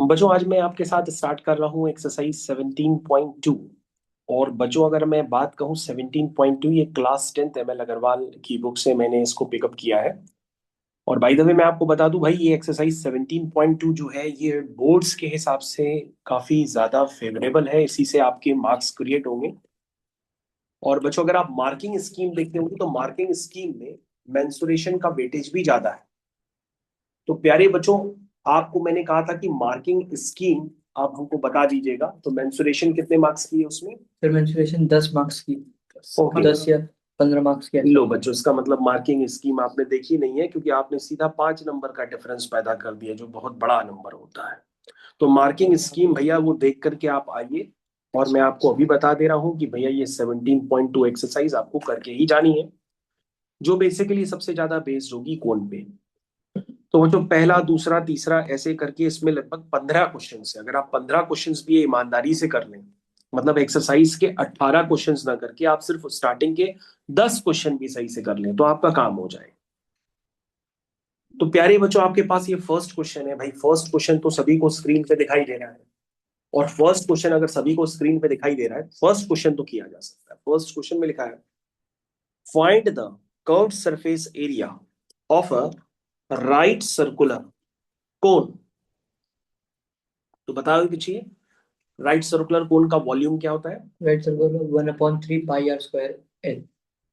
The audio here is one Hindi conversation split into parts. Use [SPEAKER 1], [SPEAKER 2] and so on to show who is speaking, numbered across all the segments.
[SPEAKER 1] बच्चों आज मैं आपके साथ स्टार्ट कर रहा हूँ एक्सरसाइज 17.2। और बच्चों अगर मैं बात कहूँ 17.2 ये class 10th M L Agarwal की बुक से मैंने इसको पिकअप किया है। और बाय द वे मैं आपको बता दूं भाई ये एक्सरसाइज 17.2 जो है ये बोर्ड्स के हिसाब से काफी ज्यादा फेवरेबल है, इसी से आपके मार्क्स क्रिएट होंगे। और बच्चों अगर आप मार्किंग स्कीम देखते होंगे तो मार्किंग स्कीम में मेंसुरेशन का वेटेज भी ज्यादा है। तो प्यारे बच्चों आपको मैंने कहा था कि मार्किंग स्कीम आप हमको बता दीजिएगा, तो मेंसुरेशन कितने मार्क्स की है उसमें?
[SPEAKER 2] फिर मेंसुरेशन 10 मार्क्स की।
[SPEAKER 1] ओके।
[SPEAKER 2] 10 या 15 मार्क्स की
[SPEAKER 1] लो
[SPEAKER 2] ऐसे।
[SPEAKER 1] बच्चों इसका मतलब मार्किंग स्कीम आपने देखी नहीं है, क्योंकि आपने सीधा 5 नंबर का डिफरेंस पैदा कर दिया जो बहुत बड़ा नंबर होता है। तो मार्किंग स्कीम भैया वो देख करके आप आइए। और मैं आपको अभी बता दे रहा हूँ कि भैया ये 17.2 एक्सरसाइज आपको करके ही जानी है, जो बेसिकली सबसे ज्यादा बेस्ड होगी कौन पे। तो वो जो पहला दूसरा तीसरा ऐसे करके इसमें लगभग 15 क्वेश्चन है। अगर आप 15 क्वेश्चन भी ये ईमानदारी से कर लें, मतलब एक्सरसाइज के 18 क्वेश्चन ना करके आप सिर्फ स्टार्टिंग के 10 क्वेश्चन भी सही से कर लें तो आपका काम हो जाए। तो प्यारे बच्चों आपके पास ये फर्स्ट क्वेश्चन है भाई। फर्स्ट क्वेश्चन तो सभी को स्क्रीन पे दिखाई दे रहा है। और फर्स्ट क्वेश्चन अगर सभी को स्क्रीन पे दिखाई दे रहा है, फर्स्ट क्वेश्चन तो किया जा सकता है। फर्स्ट क्वेश्चन में लिखा है find the curved surface area of a right circular cone. तो बताओ कि चाहिए राइट सर्कुलर कोन का वॉल्यूम क्या होता है?
[SPEAKER 2] राइट सर्कल 1/3 पाई r² L।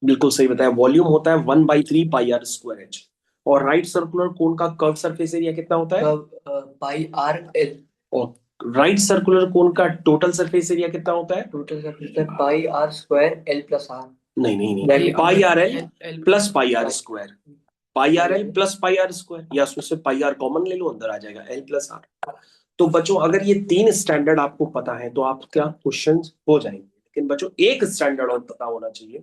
[SPEAKER 1] बिल्कुल सही बताया, वॉल्यूम होता है 1/3 पाई r स्क्वायर एच। और राइट सर्कुलर कोन का कर्व सरफेस एरिया कितना होता है?
[SPEAKER 2] कब पाई r L।
[SPEAKER 1] और राइट सर्कुलर कोन का टोटल सरफेस एरिया कितना होता है?
[SPEAKER 2] टोटल का कितना पाई r² L+r।
[SPEAKER 1] नहीं नहीं नहीं,
[SPEAKER 2] value
[SPEAKER 1] pi are L
[SPEAKER 2] L
[SPEAKER 1] plus pi are square. Pi are L
[SPEAKER 2] pi
[SPEAKER 1] plus pi are square, या उसमें से पाई आर कॉमन ले लो, अंदर आ जाएगा एल प्लस आर। तो बच्चों अगर ये तीन स्टैंडर्ड आपको पता है तो आप क्या क्वेश्चन हो जाएंगे। लेकिन बच्चों एक स्टैंडर्ड और पता होना चाहिए,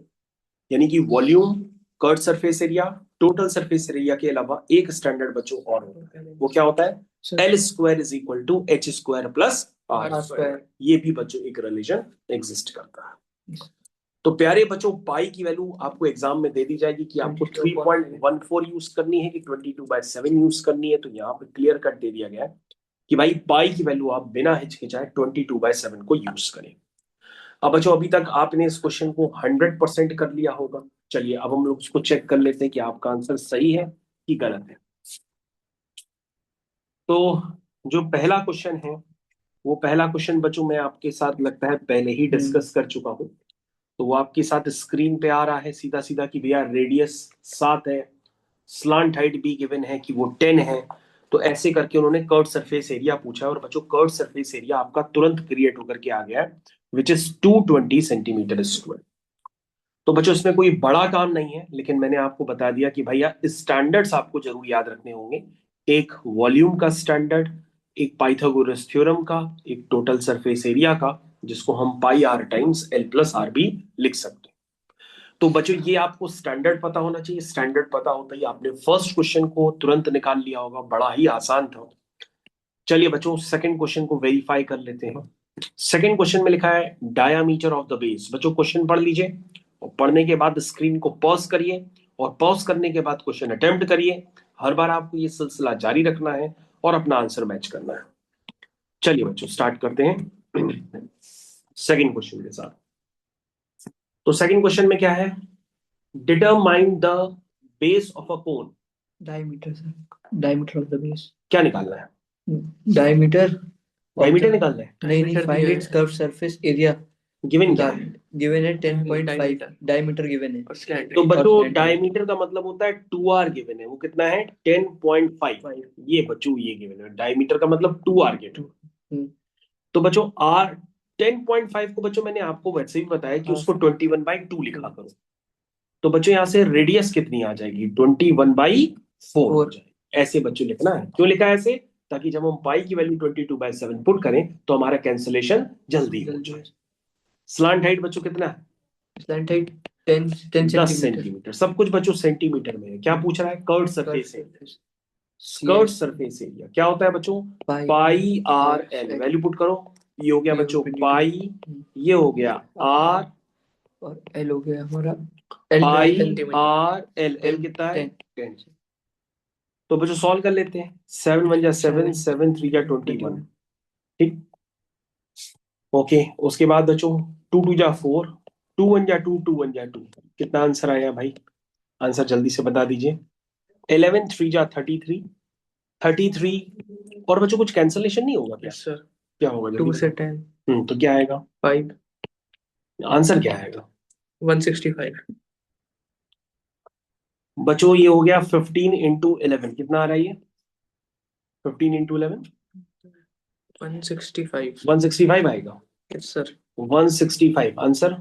[SPEAKER 1] यानी कि volume, curve surface area, total surface area के अलावा एक स्टैंडर्ड बच्चों और होता है। वो क्या होता है? L square is equal to H square plus R square. ये भी बच्चों एक रिलेशन एग्जिस्ट करता है। तो प्यारे बच्चों पाई की वैल्यू आपको एग्जाम में दे दी जाएगी कि आपको 3.14 यूज करनी है कि 22/7 यूज करनी है। तो यहाँ पे क्लियर कट दे दिया गया है कि भाई पाई की वैल्यू आप बिना हिचकिचाए 22/7 को यूज करें। अब बच्चों अभी तक आपने इस क्वेश्चन को 100% कर लिया होगा। चलिए अब हम लोग उसको चेक कर लेते हैं कि आपका आंसर सही है कि गलत है। तो जो पहला क्वेश्चन है, वो पहला क्वेश्चन बच्चों मैं आपके साथ लगता है पहले ही डिस्कस कर चुका हूँ। तो वो आपके साथ स्क्रीन पे आ रहा है सीधा सीधा कि भैया रेडियस 7 है, स्लांट हाइट भी गिवन है कि वो 10 है। तो ऐसे करके उन्होंने कर्व सरफेस एरिया पूछा है, और बच्चों कर्व सरफेस एरिया आपका तुरंत क्रिएट होकर के आ गया है, विच इज 220 सेंटीमीटर स्क्वायर। तो बच्चों इसमें कोई बड़ा काम नहीं है, लेकिन मैंने आपको बता दिया कि भैया स्टैंडर्ड्स आपको जरूर याद रखने होंगे। एक वॉल्यूम का स्टैंडर्ड, एक पाइथागोरस थ्योरम का, एक टोटल सरफेस एरिया का, जिसको हम pi r times l plus r भी लिख सकते हैं। तो बच्चों ये आपको स्टैंडर्ड पता होना चाहिए। स्टैंडर्ड पता होता ही आपने फर्स्ट क्वेश्चन को तुरंत निकाल लिया होगा, बड़ा ही आसान था। चलिए बच्चों सेकंड क्वेश्चन को वेरीफाई कर लेते हैं। सेकंड क्वेश्चन में लिखा है डायामीटर ऑफ द बेस। बच्चों क्वेश्चन पढ़ लीजिए, और पढ़ने के बाद स्क्रीन को पॉज करिए, और पॉज करने के बाद क्वेश्चन अटेम्प्ट करिए। हर बार आपको ये सिलसिला जारी रखना है और अपना आंसर मैच करना है। चलिए बच्चों स्टार्ट करते हैं सेकंड क्वेश्चन के साथ। तो सेकंड क्वेश्चन में क्या है? Determine the base of a cone.
[SPEAKER 2] Diameter sir. Diameter of the base.
[SPEAKER 1] क्या निकालना है?
[SPEAKER 2] Diameter of
[SPEAKER 1] diameter
[SPEAKER 2] the.
[SPEAKER 1] निकालना है।
[SPEAKER 2] नहीं नहीं, find its curve surface area.
[SPEAKER 1] Given क्या है?
[SPEAKER 2] गिवन है 10.5 डायमीटर गिवन है।
[SPEAKER 1] तो बच्चों
[SPEAKER 2] और
[SPEAKER 1] डायमीटर का मतलब होता है 2r गिवन है, वो कितना है? 10.5। ये बच्चों ये गिवन है, डायमीटर का मतलब 2r गिवन है। तो बच्चों आर 10.5 को बच्चों मैंने आपको वैसे ही बताया कि उसको 21/2 लिखा करो। तो बच्चों यहाँ से रेडियस कितनी आ जाएगी? 21/4 हो जाएगी। ऐसे बच्चों लिखना है। क्यों लिखा है ऐसे? ताकि जब हम पाई की वैल्यू 22/7 पुट करें तो हमारा कैंसिलेशन जल्दी हो जाए। स्लांट हाइट बच्चों कितना है?
[SPEAKER 2] Slant height 10
[SPEAKER 1] 10
[SPEAKER 2] centimetre.
[SPEAKER 1] सेंटीमीटर। सब कुछ बच्चों सेंटीमीटर में है। क्या पूछ रहा है? Curve surface area. Curve surface area क्या होता है बच्चों? पाई आर एल। वैल्यू पुट करो। ये हो गया बच्चों पाई, ये हो गया आर,
[SPEAKER 2] और एल हो गया हमारा
[SPEAKER 1] पाई आर एल। एल कितना है? 10। तो बच्चों सॉल्व कर लेते हैं। 7 1 जा 7, 7 3 जा 21। ठीक, ओके। उसके बाद बच्चों 2 2 जा 4, 2 1 जा 2, 2 1 जा 2, कितना आंसर आया भाई? आंसर जल्दी से बता दीजिए। 11 3 जा 33, 33। और बच्चों कुछ कैंसलेशन नहीं होगा क्या?
[SPEAKER 2] सर
[SPEAKER 1] क्या होगा
[SPEAKER 2] 2
[SPEAKER 1] जल्दी
[SPEAKER 2] से
[SPEAKER 1] बताओ।
[SPEAKER 2] 10
[SPEAKER 1] तो क्या आएगा?
[SPEAKER 2] 5
[SPEAKER 1] आंसर क्या आएगा
[SPEAKER 2] 165
[SPEAKER 1] बच्चों? ये हो गया 15 × 11, कितना आ रहा है ये? 15 × 11
[SPEAKER 2] 165
[SPEAKER 1] 165 आएगा।
[SPEAKER 2] यस सर
[SPEAKER 1] 165 आंसर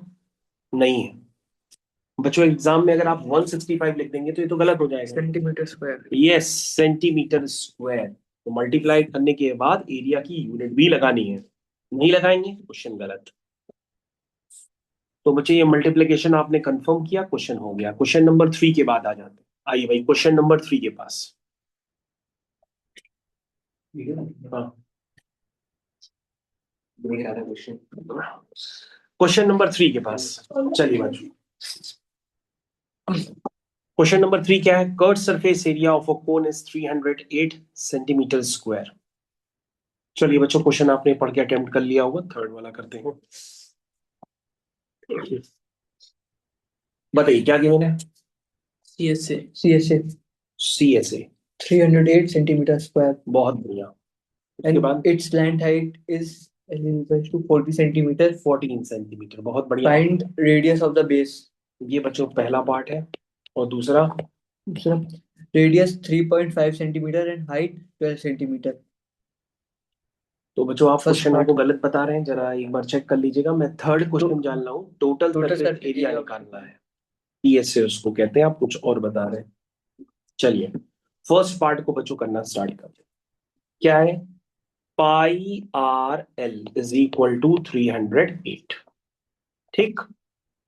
[SPEAKER 1] नहीं है बच्चों। एग्जाम में अगर आप 165 लिख देंगे तो ये तो गलत हो जाएगा।
[SPEAKER 2] Centimetre square
[SPEAKER 1] yes, centimetre square. तो मल्टीप्लाई करने के बाद एरिया की यूनिट भी लगानी है, नहीं लगाएंगे क्वेश्चन गलत। तो बच्चे ये मल्टीप्लिकेशन आपने कंफर्म किया, क्वेश्चन हो गया। क्वेश्चन नंबर 3 के बाद आ जाते हैं। आइए भाई क्वेश्चन नंबर 3 के पास। हाँ, क्वेश्चन नंबर 3 के पास चलिए बच्चों। क्वेश्चन नंबर 3 क्या है? Curve surface area of a cone is 308 centimetre square. चलिए बच्चों, क्वेश्चन आपने पढ़ के अटेम्प्ट कर लिया होगा, थर्ड वाला करते हैं। बताइए क्या गिवन है?
[SPEAKER 2] CSA
[SPEAKER 1] CSA
[SPEAKER 2] 308 centimeter square
[SPEAKER 1] बहुत बढ़िया। उसके
[SPEAKER 2] and
[SPEAKER 1] बाद
[SPEAKER 2] its land height is equals to 40 centimeter.
[SPEAKER 1] 14 centimetre, बहुत बढ़िया।
[SPEAKER 2] Find radius of the base.
[SPEAKER 1] ये बच्चों पहला पार्ट है। और दूसरा?
[SPEAKER 2] दूसरा radius 3.5 centimeter and height 12 centimeter.
[SPEAKER 1] तो बच्चों आप
[SPEAKER 2] First
[SPEAKER 1] क्वेश्चन
[SPEAKER 2] part.
[SPEAKER 1] हमको गलत बता रहे हैं, जरा एक बार चेक कर लीजिएगा। मैं थर्ड क्वेश्चन जान रहा हूँ। Total
[SPEAKER 2] Total
[SPEAKER 1] surface
[SPEAKER 2] surface
[SPEAKER 1] area
[SPEAKER 2] area.
[SPEAKER 1] निकालना है, TSA उसको कहते हैं, आप कुछ और बता रहे हैं। चलिए फर्स्ट पार्ट को बच्चों करना स्टार्ट करते हैं। क्या है? Pi are l is equal to 308। ठीक,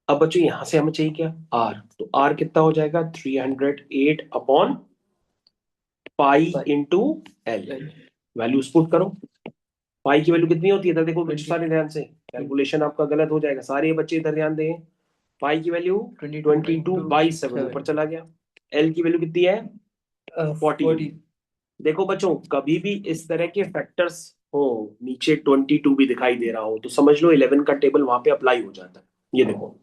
[SPEAKER 1] अब बच्चों यहां से हमें चाहिए क्या? आर। तो आर कितना हो जाएगा? 308 upon pi into L. Values put करो। पाई की वैल्यू कितनी होती है? इधर देखो बच्चों, सारे ध्यान से, कैलकुलेशन आपका गलत हो जाएगा। सारे बच्चे इधर ध्यान दें। पाई की वैल्यू 22/7 ऊपर चला गया। एल की वैल्यू कितनी है? 14। देखो बच्चों, कभी भी इस तरह के फैक्टर्स हो, नीचे 22 भी दिखाई दे रहा हो, तो समझ लो 11 का टेबल वहां पे अप्लाई हो जाता है। ये देखो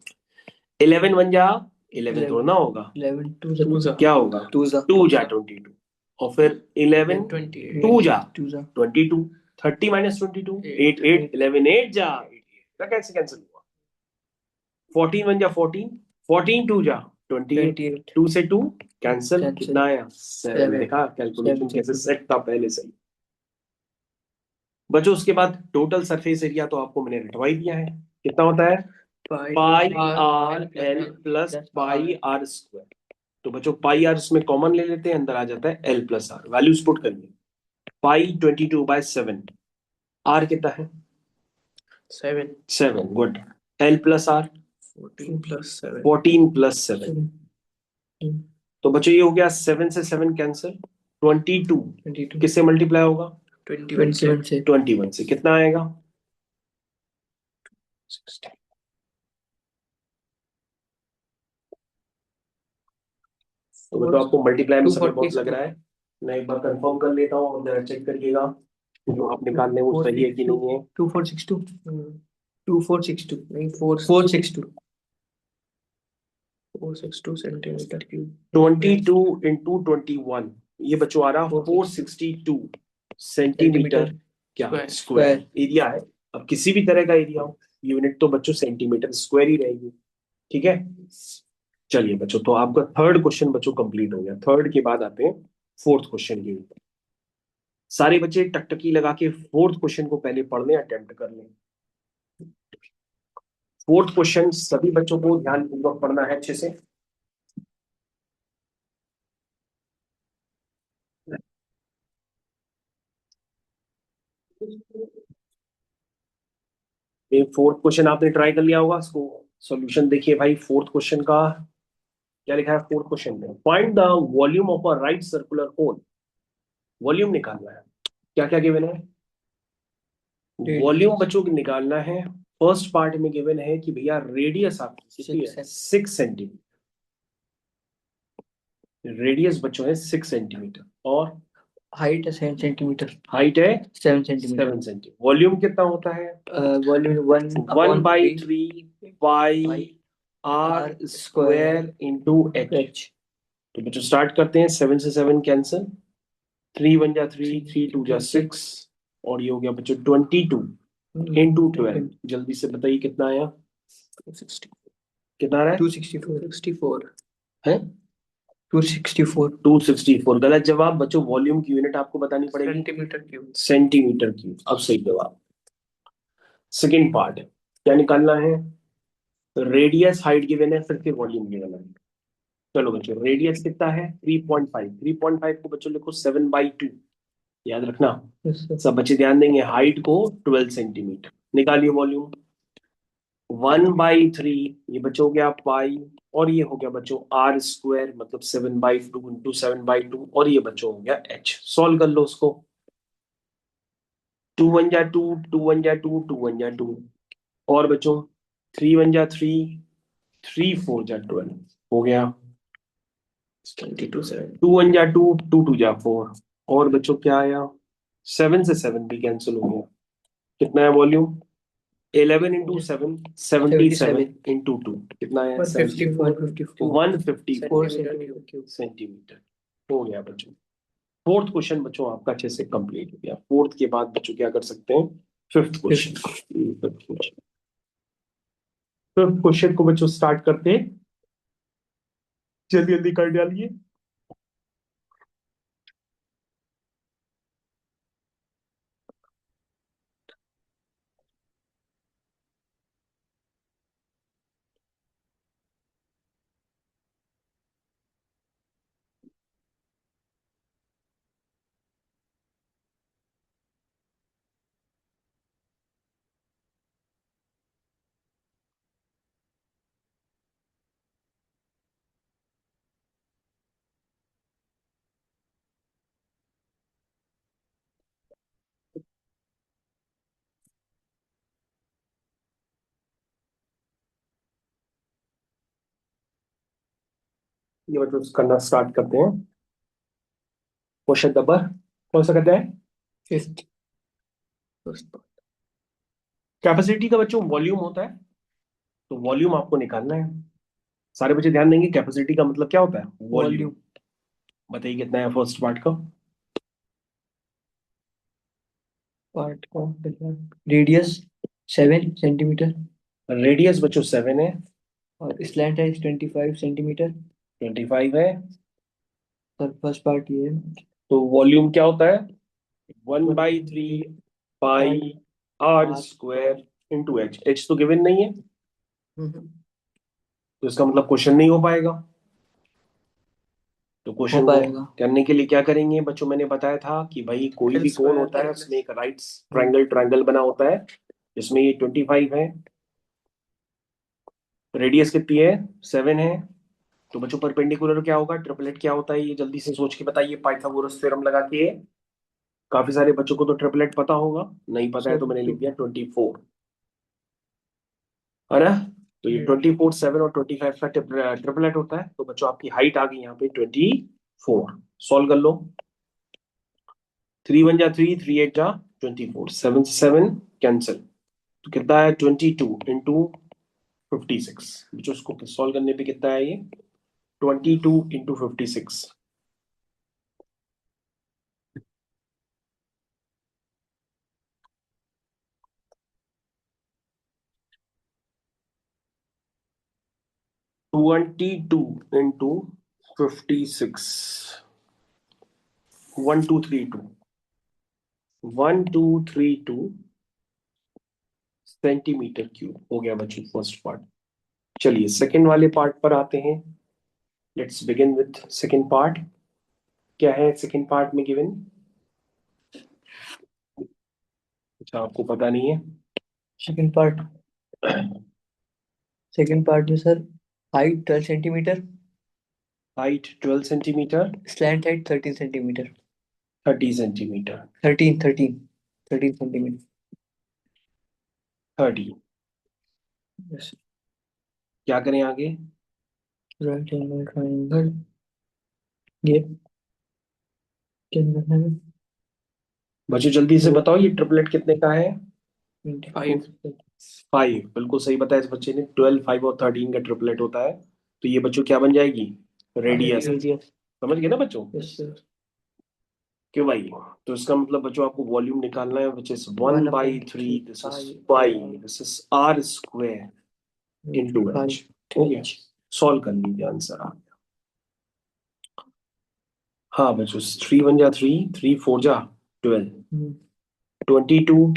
[SPEAKER 1] 11 1 जा 11 थोड़ा ना होगा,
[SPEAKER 2] 11 2 जा
[SPEAKER 1] क्या होगा?
[SPEAKER 2] 2 जा
[SPEAKER 1] 2 जा 22। और फिर 11 2 जा 22। 30 माइनस 22 8 8 11 8 जा 8 कैसे कैंसिल हुआ? 14 1 जा 14, 14 2 जा 28, 2 से 2 कैंसिल, कितना आया? 7। देखा कैलकुलेशन कैसे सेट था पहले से ही। बच्चों उसके बाद टोटल सरफेस एरिया तो आपको मैंने रटवा ही दिया है, कितना होता है? Pi are l plus pi are square. तो बच्चों पाई आर इसमें कॉमन ले लेते हैं, अंदर आ जाता है L plus R. Values put करिए। पाई 22/7, आर कितना है? 7। गुड। L plus R 14+7। तो बच्चों ये हो गया 7 से 7 कैंसिल, 22 किससे मल्टीप्लाई होगा? 21 से कितना आएगा? 60। तो बच्चों आपको मल्टीप्लाई में समय बहुत लग रहा है, मैं एक बार कंफर्म कर लेता हूँ, और चेक करिएगा जो आप निकालने वो सही है कि नहीं है।
[SPEAKER 2] 2462 2462 नहीं 462 462 सेंटीमीटर क्यूब
[SPEAKER 1] 22 इंटू 21, ये बच्चों आ रहा 462 सेंटीमीटर क्या स्क्वायर एरिया है। अब किसी भी तरह का एरिया हो, यूनिट तो बच्चों सेंटीमीटर स्क्वायर ही रहेगी। ठीक है, चलिए बच्चों, तो आपका थर्ड क्वेश्चन बच्चों कंप्लीट हो गया। थर्ड के बाद आते हैं फोर्थ क्वेश्चन के ऊपर। सारे बच्चे टकटकी लगा के फोर्थ क्वेश्चन को पहले पढ़ने अटेम्प्ट कर लें। फोर्थ क्वेश्चन सभी बच्चों को ध्यानपूर्वक पढ़ना है अच्छे से। ये फोर्थ क्वेश्चन आपने ट्राई कर लिया होगा, इसको सॉल्यूशन देखिए भाई। फोर्थ क्वेश्चन का क्या लिखा है? फोर्थ क्वेश्चन में find the volume of a right circular cone. Volume निकालना है। क्या क्या गिवन है? वॉल्यूम बच्चों को निकालना है। फर्स्ट पार्ट में गिवन है कि भैया रेडियस आपकी कितनी है? 6 सेंटीमीटर। रेडियस बच्चों है 6 सेंटीमीटर, और
[SPEAKER 2] हाइट है 7 सेंटीमीटर,
[SPEAKER 1] हाइट है
[SPEAKER 2] 7 सेंटीमीटर।
[SPEAKER 1] 7 सेंटीमीटर। वॉल्यूम कितना होता है?
[SPEAKER 2] Volume
[SPEAKER 1] 1/3 pi are square into H.
[SPEAKER 2] H.
[SPEAKER 1] तो बच्चों स्टार्ट करते हैं। 7 से 7 कैंसिल, 3 1 जा 3, 3 2 जा 6, और ये हो गया बच्चों 22 इंटू 12। जल्दी से बताइए कितना आया?
[SPEAKER 2] 260,
[SPEAKER 1] कितना आ रहा है?
[SPEAKER 2] 264
[SPEAKER 1] है
[SPEAKER 2] 264
[SPEAKER 1] 264। गलत जवाब बच्चों। वॉल्यूम की यूनिट आपको बतानी पड़ेगी,
[SPEAKER 2] सेंटीमीटर क्यूब।
[SPEAKER 1] Centimetre cube. अब सही जवाब। सेकंड पार्ट क्या निकालना है? रेडियस, हाइट गिवन है, फिर वॉल्यूम गिवन है। चलो बच्चों, रेडियस कितना है? 3.5। 3.5 को बच्चों लिखो 7/2, याद रखना। सब बच्चे ध्यान देंगे। हाइट को 12 सेंटीमीटर। निकालिए वॉल्यूम। 1/3, ये बच्चों हो गया पाई, और ये हो गया बच्चों आर स्क्वायर, मतलब 7/2 इंटू 7/2, और ये बच्चों हो गया एच। सॉल्व कर लो उसको। 2 1 जा 2, 2 1 जा 2, 2 1 जा 2, और बच्चों 3 1 जा 3, 3 4 जा 12 हो गया 22 7। 2 1 जा 2, 2 2 जा 4, और बच्चों क्या आया? 7 से 7 भी कैंसिल हो गया। कितना है वॉल्यूम? 11 इंटू 7, 77 इंटू 2, कितना है? 154 सेंटीमीटर हो गया बच्चों। फोर्थ क्वेश्चन बच्चों आपका अच्छे से कंप्लीट हो गया। फोर्थ के बाद बच्चों क्या कर सकते हैं? Fifth question. फिफ्थ क्वेश्चन को बच्चों स्टार्ट करते हैं। जल्दी जल्दी कर डालिए। ये बच्चों करना स्टार्ट करते हैं। क्वेश्चन नंबर कौन सा कहते हैं?
[SPEAKER 2] फिफ्थ।
[SPEAKER 1] कैपेसिटी का बच्चों वॉल्यूम होता है, तो वॉल्यूम आपको निकालना है। सारे बच्चे ध्यान देंगे। कैपेसिटी का मतलब क्या होता है? वॉल्यूम। बताइए कितना है फर्स्ट पार्ट का?
[SPEAKER 2] पार्ट का रेडियस 7 सेंटीमीटर,
[SPEAKER 1] रेडियस बच्चों 7 है,
[SPEAKER 2] और स्लैंट है 25 सेंटीमीटर।
[SPEAKER 1] 25 है,
[SPEAKER 2] और फर्स्ट पार्ट ये है।
[SPEAKER 1] तो वॉल्यूम क्या होता है? 1/3 pi are square into H. H तो गिवन नहीं है, तो इसका मतलब क्वेश्चन नहीं हो पाएगा। तो
[SPEAKER 2] हो
[SPEAKER 1] क्वेश्चन को
[SPEAKER 2] पाएगा।
[SPEAKER 1] करने के लिए क्या करेंगे बच्चों? मैंने बताया था कि भाई कोई भी कोण होता है उसमें एक राइट ट्रायंगल बना होता है, जिसमें ये 25 है, रेडियस कितनी है? 7 है। तो बच्चों परपेंडिकुलर क्या होगा? ट्रिपलेट क्या होता है? ये जल्दी से सोच के बताइए पाइथागोरस थ्योरम लगा के। काफी सारे बच्चों को तो ट्रिपलेट पता होगा, नहीं पता है तो मैंने लिख दिया 24, है ना? तो ये 24, 7 और 25 का ट्रिपलेट होता है। तो बच्चों आपकी हाइट आ गई यहाँ पे 24। सॉल्व कर लो। 3 1 जा 3, 3 8 जा 24, 7 से 7 कैंसिल, तो कितना है? 22 इंटू 56। बच्चों उसको सॉल्व करने पे कितना है ये? 22 इंटू 56। 22 इंटू 56, 1232, 1232 सेंटीमीटर क्यूब हो गया बच्चों फर्स्ट पार्ट। चलिए सेकंड वाले पार्ट पर आते हैं। Let's begin with second part. क्या है सेकंड पार्ट में गिवन? अच्छा आपको पता नहीं है?
[SPEAKER 2] सेकंड पार्ट में sir, height 12 centimetre,
[SPEAKER 1] height 12 centimetre,
[SPEAKER 2] slant height 13 centimetre.
[SPEAKER 1] 30 centimetre,
[SPEAKER 2] 13 centimetre.
[SPEAKER 1] 30।
[SPEAKER 2] Yes.
[SPEAKER 1] क्या करें आगे?
[SPEAKER 2] राइट एंगल ट्रायंगल, ये क्या करना है?
[SPEAKER 1] बच्चों जल्दी से बताओ ये ट्रिपलेट कितने का है?
[SPEAKER 2] 24।
[SPEAKER 1] 5, बिल्कुल सही बताया इस बच्चे ने। 12, 5 और 13 का ट्रिपलेट होता है। तो ये बच्चों क्या बन जाएगी? रेडियस।
[SPEAKER 2] रेडियस।
[SPEAKER 1] समझ गए ना बच्चों?
[SPEAKER 2] Yes sir.
[SPEAKER 1] क्यों भाई? तो इसका मतलब बच्चों आपको वॉल्यूम निकालना है, which is one
[SPEAKER 2] one
[SPEAKER 1] by
[SPEAKER 2] upon
[SPEAKER 1] three
[SPEAKER 2] three
[SPEAKER 1] this is
[SPEAKER 2] pi
[SPEAKER 1] pi this is R square into H. हो गया, सॉल्व कर लीजिए, आंसर आ गया। हाँ बच्चों, 3 1 जा 3, 3 4 जा 12, 22,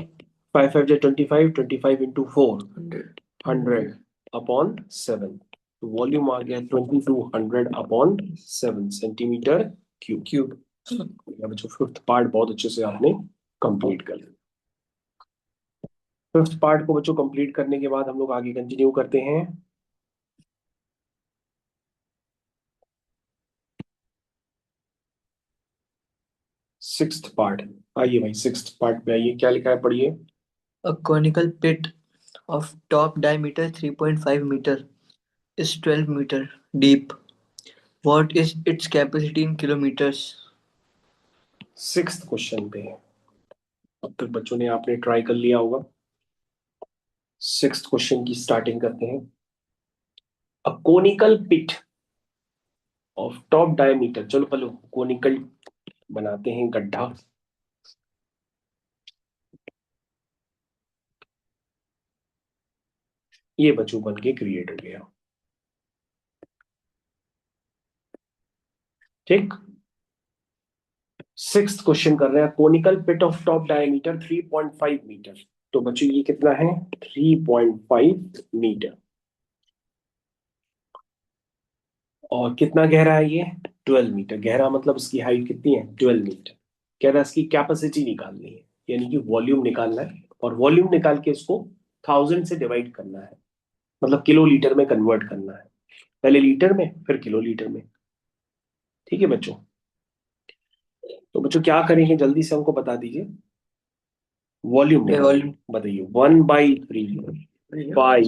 [SPEAKER 1] 5 5 जा 25, 25 इंटू 4, 100 अपॉन 7। तो वॉल्यूम आ गया 2200 अपॉन 7 सेंटीमीटर क्यूब।
[SPEAKER 2] क्यूब।
[SPEAKER 1] या बच्चों फिफ्थ पार्ट बहुत अच्छे से आपने कंप्लीट कर लिया। फिफ्थ पार्ट को बच्चों कंप्लीट करने के बाद हम लोग आगे कंटिन्यू करते हैं। Sixth part. आइए भाई, सिक्स्थ पार्ट में आइए, क्या लिखा है पढ़िए।
[SPEAKER 2] A conical pit of top diameter 3.5 meter is 12 meter deep. What is its capacity in kilometers?
[SPEAKER 1] Sixth question पे अब तक बच्चों ने आपने ट्राई कर लिया होगा। सिक्स्थ क्वेश्चन की स्टार्टिंग करते हैं। A conical pit of top diameter, चलो पहले कोनिकल बनाते हैं गड्ढा। ये बच्चों बन के क्रिएट हो गया। ठीक। सिक्स्थ क्वेश्चन कर रहे हैं, conical pit of top diameter 3.5 metre. तो बच्चों ये कितना है? 3.5 मीटर। और कितना गहरा है ये? 12 मीटर गहरा, मतलब इसकी हाइट कितनी है? 12 मीटर। कह रहा है इसकी कैपेसिटी निकालनी है, यानी कि वॉल्यूम निकालना है, और वॉल्यूम निकाल के इसको 1000 से डिवाइड करना है, मतलब किलो लीटर में कन्वर्ट करना है। पहले लीटर में, फिर किलो लीटर में। ठीक है बच्चों? तो बच्चों क्या करेंगे, जल्दी से हमको बता दीजिए। वॉल्यूम निकालेंगे,
[SPEAKER 2] वॉल्यूम
[SPEAKER 1] बताइए। 1/3 पाई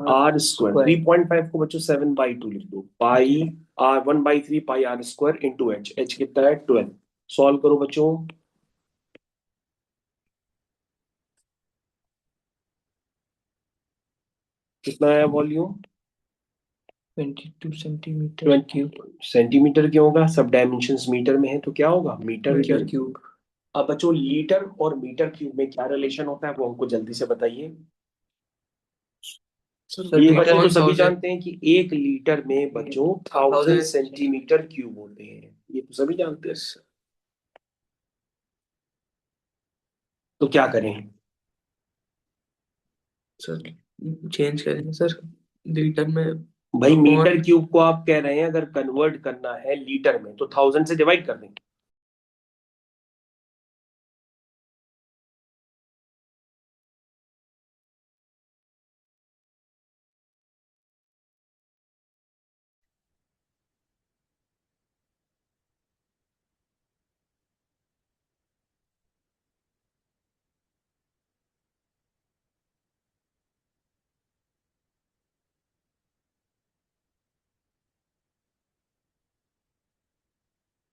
[SPEAKER 1] आर स्क्वायर।
[SPEAKER 2] स्क्वायर।
[SPEAKER 1] 3.5 को बच्चों 7/2 लिख दो। Pi r, 1/3 pi are square into H. H कितना है? 12। सॉल्व करो बच्चों। कितना है वॉल्यूम?
[SPEAKER 2] 22 centimetre
[SPEAKER 1] 20
[SPEAKER 2] cube.
[SPEAKER 1] सेंटीमीटर क्यों होगा? सब डायमेंशंस मीटर में है, तो क्या होगा? Metre
[SPEAKER 2] metre
[SPEAKER 1] cube.
[SPEAKER 2] क्यूब।
[SPEAKER 1] अब बच्चों लीटर और मीटर क्यूब में क्या रिलेशन होता है, वो हमको जल्दी से बताइए।
[SPEAKER 2] सर
[SPEAKER 1] ये बच्चों तो
[SPEAKER 2] लीटर
[SPEAKER 1] सभी जानते हैं कि 1 लीटर में बच्चों 1000 सेंटीमीटर क्यूब होते हैं, ये तो सभी जानते हैं। तो क्या करें?
[SPEAKER 2] सर चेंज करेंगे सर लीटर में।
[SPEAKER 1] भाई
[SPEAKER 2] अपॉन।
[SPEAKER 1] मीटर क्यूब को आप कह रहे हैं अगर कन्वर्ट करना है लीटर में, तो 1000 से डिवाइड कर दें।